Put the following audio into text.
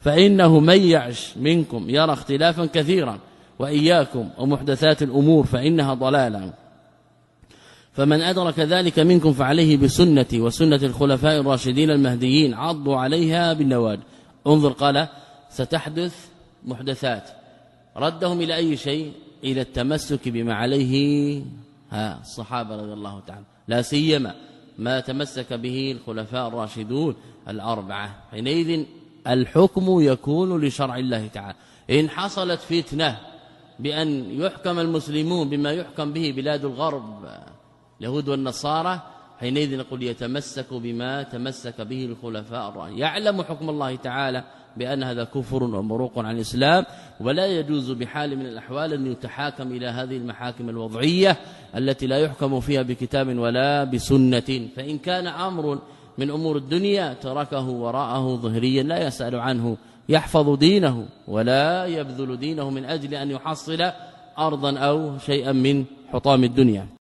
فإنه من يعش منكم يرى اختلافا كثيرا، وإياكم ومحدثات الأمور فإنها ضلالة. فمن أدرك ذلك منكم فعليه بسنتي وسنة الخلفاء الراشدين المهديين، عضوا عليها بالنواجذ. انظر، قال ستحدث محدثات، ردهم إلى أي شيء؟ إلى التمسك بما عليه الصحابة رضي الله تعالى، لا سيما ما تمسك به الخلفاء الراشدون الأربعة. حينئذ الحكم يكون لشرع الله تعالى. إن حصلت فتنة بأن يحكم المسلمون بما يحكم به بلاد الغرب اليهود والنصارى، حينئذ نقول يتمسك بما تمسك به الخلفاء الراشدون، يعلم حكم الله تعالى بأن هذا كفر ومروق عن الإسلام، ولا يجوز بحال من الأحوال أن يتحاكم إلى هذه المحاكم الوضعية التي لا يحكم فيها بكتاب ولا بسنة. فإن كان أمر من أمور الدنيا تركه وراءه ظهريا لا يسأل عنه، يحفظ دينه ولا يبذل دينه من أجل أن يحصل أرضا أو شيئا من حطام الدنيا.